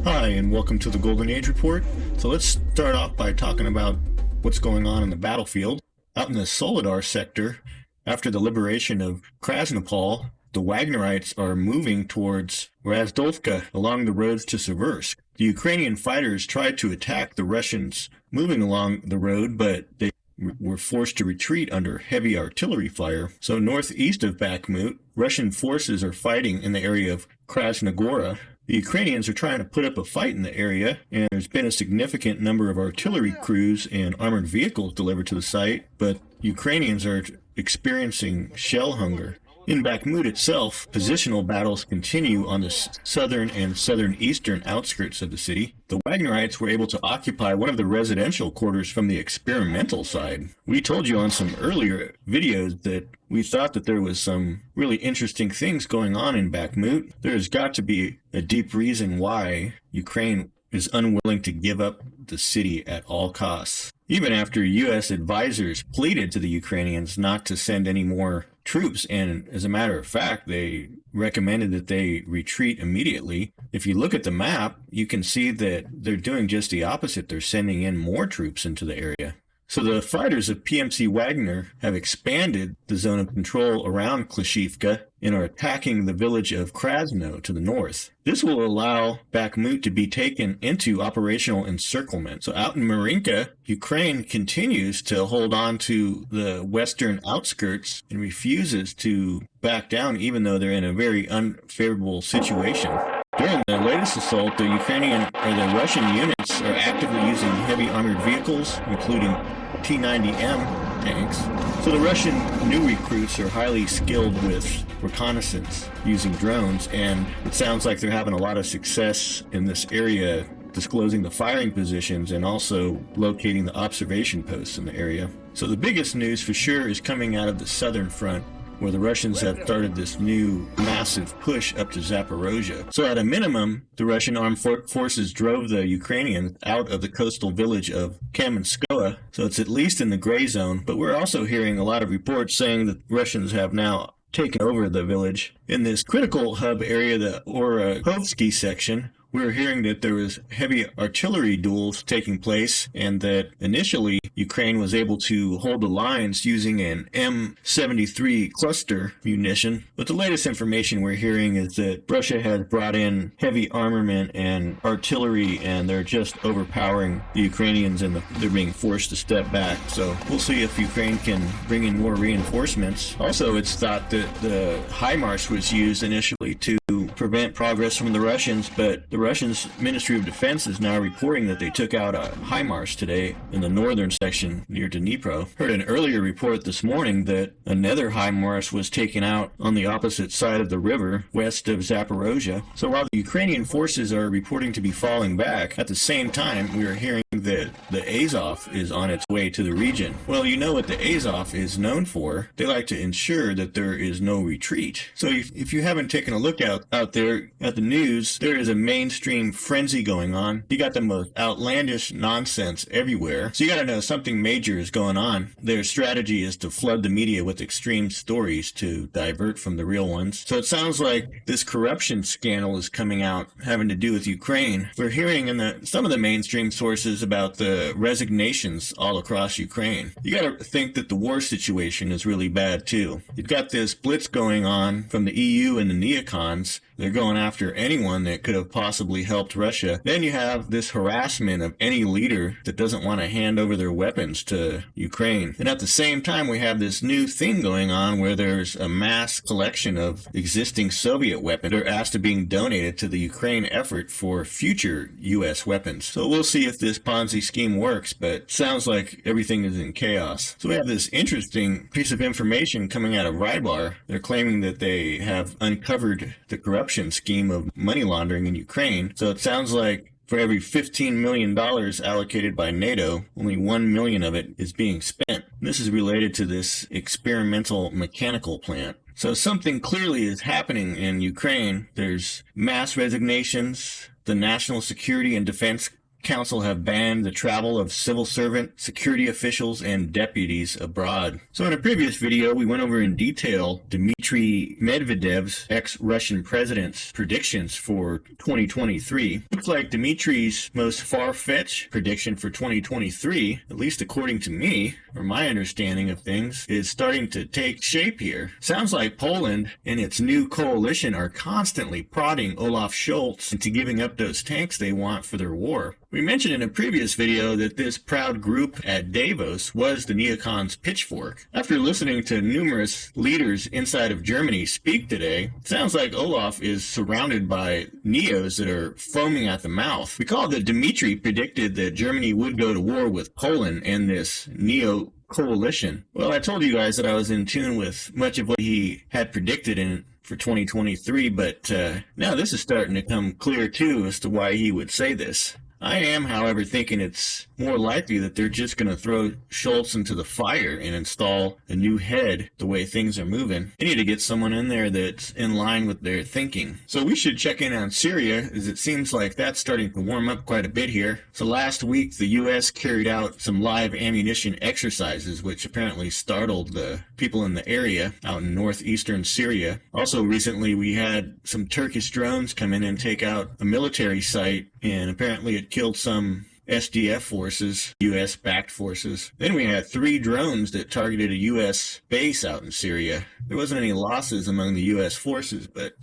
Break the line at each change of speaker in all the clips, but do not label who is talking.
Hi, and welcome to the Golden Age Report. So let's start off by talking about what's going on in the battlefield. Out in the Soledar sector, after the liberation of Krasnopol, the Wagnerites are moving towards Razdovka along the roads to Severisk. The Ukrainian fighters tried to attack the Russians moving along the road, but they were forced to retreat under heavy artillery fire. So northeast of Bakhmut, Russian forces are fighting in the area of Krasnogora. The Ukrainians are trying to put up a fight in the area, and there's been a significant number of artillery crews and armored vehicles delivered to the site, but Ukrainians are experiencing shell hunger. In Bakhmut itself, positional battles continue on the southern and southern-eastern outskirts of the city. The Wagnerites were able to occupy one of the residential quarters from the experimental side. We told you on some earlier videos that we thought that there was some really interesting things going on in Bakhmut. There's got to be a deep reason why Ukraine is unwilling to give up the city at all costs. Even after U.S. advisors pleaded to the Ukrainians not to send any more troops, and as a matter of fact, they recommended that they retreat immediately. If you look at the map, you can see that they're doing just the opposite. They're sending in more troops into the area. So the fighters of PMC Wagner have expanded the zone of control around Klishivka and are attacking the village of Krasno to the north. This will allow Bakhmut to be taken into operational encirclement. So out in Marinka, Ukraine continues to hold on to the western outskirts and refuses to back down, even though they're in a very unfavorable situation. During the latest assault, the Russian units are actively using heavy armored vehicles, including T-90M tanks. So the Russian new recruits are highly skilled with reconnaissance using drones, and it sounds like they're having a lot of success in this area, disclosing the firing positions and also locating the observation posts in the area. So the biggest news for sure is coming out of the southern front, where the Russians have started this new massive push up to Zaporozhye. So at a minimum, the Russian armed forces drove the Ukrainians out of the coastal village of Kamenskoye, so it's at least in the gray zone, but we're also hearing a lot of reports saying that Russians have now taken over the village. In this critical hub area, the Orakhovsky section, we're hearing that there was heavy artillery duels taking place, and that initially Ukraine was able to hold the lines using an M73 cluster munition. But the latest information we're hearing is that Russia has brought in heavy armament and artillery, and they're just overpowering the Ukrainians, and they're being forced to step back. So we'll see if Ukraine can bring in more reinforcements. Also, it's thought that the HIMARS was used initially to prevent progress from the Russians, but the Russians Ministry of Defense is now reporting that they took out a HIMARS today in the northern section near Dnipro. Heard an earlier report this morning that another HIMARS was taken out on the opposite side of the river west of Zaporozhye. So while the Ukrainian forces are reporting to be falling back, at the same time we are hearing that the Azov is on its way to the region. Well, you know what the Azov is known for. They like to ensure that there is no retreat. So if you haven't taken a look out there at the news, there is a mainstream frenzy going on. You got the most outlandish nonsense everywhere. So you got to know something major is going on. Their strategy is to flood the media with extreme stories to divert from the real ones. So it sounds like this corruption scandal is coming out having to do with Ukraine. We're hearing in some of the mainstream sources about the resignations all across Ukraine. You got to think that the war situation is really bad too. You've got this blitz going on from the EU and the neocons. They're going after anyone that could have possibly helped Russia. Then you have this harassment of any leader that doesn't want to hand over their weapons to Ukraine. And at the same time, we have this new thing going on where there's a mass collection of existing Soviet weapons that are asked to being donated to the Ukraine effort for future U.S. weapons. So we'll see if this Ponzi scheme works, but sounds like everything is in chaos. So we have this interesting piece of information coming out of Rybar. They're claiming that they have uncovered the corruption scheme of money laundering in Ukraine. So it sounds like for every $15 million allocated by NATO, only $1 million of it is being spent. This is related to this experimental mechanical plant. So something clearly is happening in Ukraine. There's mass resignations. The National Security and Defense Council have banned the travel of civil servant, security officials, and deputies abroad. So in a previous video, we went over in detail Dmitry Medvedev's ex-Russian president's predictions for 2023. Looks like Dmitry's most far-fetched prediction for 2023, at least according to me, or my understanding of things, is starting to take shape here. Sounds like Poland and its new coalition are constantly prodding Olaf Schulz into giving up those tanks they want for their war. We mentioned in a previous video that this proud group at Davos was the neocons' pitchfork. After listening to numerous leaders inside of Germany speak today, it sounds like Olaf is surrounded by neos that are foaming at the mouth. Recall that Dmitry predicted that Germany would go to war with Poland and this neo coalition. Well, I told you guys that I was in tune with much of what he had predicted for 2023, but now this is starting to come clear too as to why he would say this. I am, however, thinking it's more likely that they're just going to throw Schulz into the fire and install a new head the way things are moving. They need to get someone in there that's in line with their thinking. So we should check in on Syria, as it seems like that's starting to warm up quite a bit here. So last week, the U.S. carried out some live ammunition exercises, which apparently startled the people in the area out in northeastern Syria. Also recently, we had some Turkish drones come in and take out a military site, and apparently it killed some SDF forces, U.S.-backed forces. Then we had 3 drones that targeted a U.S. base out in Syria. There wasn't any losses among the U.S. forces, but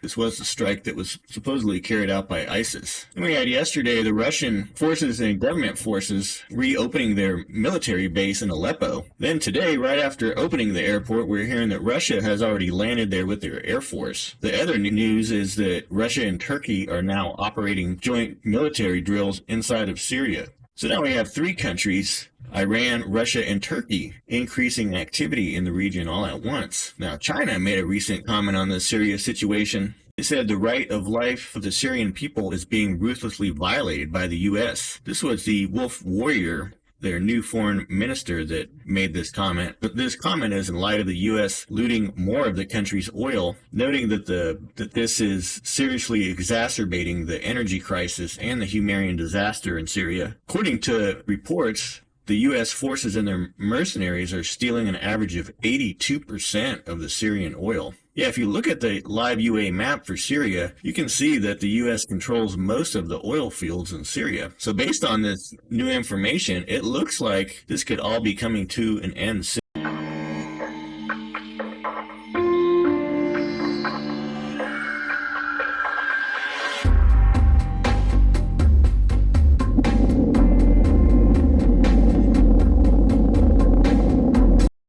this was the strike that was supposedly carried out by ISIS. Then we had yesterday the Russian forces and government forces reopening their military base in Aleppo. Then today, right after opening the airport, we're hearing that Russia has already landed there with their air force. The other news is that Russia and Turkey are now operating joint military drills inside of Syria. So now we have 3 countries, Iran, Russia, and Turkey, increasing activity in the region all at once. Now, China made a recent comment on the Syria situation. It said the right of life of the Syrian people is being ruthlessly violated by the U.S. This was the Wolf Warrior, their new foreign minister, that made this comment. But this comment is in light of the U.S. looting more of the country's oil, noting that this is seriously exacerbating the energy crisis and the humanitarian disaster in Syria. According to reports, the U.S. forces and their mercenaries are stealing an average of 82% of the Syrian oil. Yeah, if you look at the live UA map for Syria, you can see that the U.S. controls most of the oil fields in Syria. So based on this new information, it looks like this could all be coming to an end soon.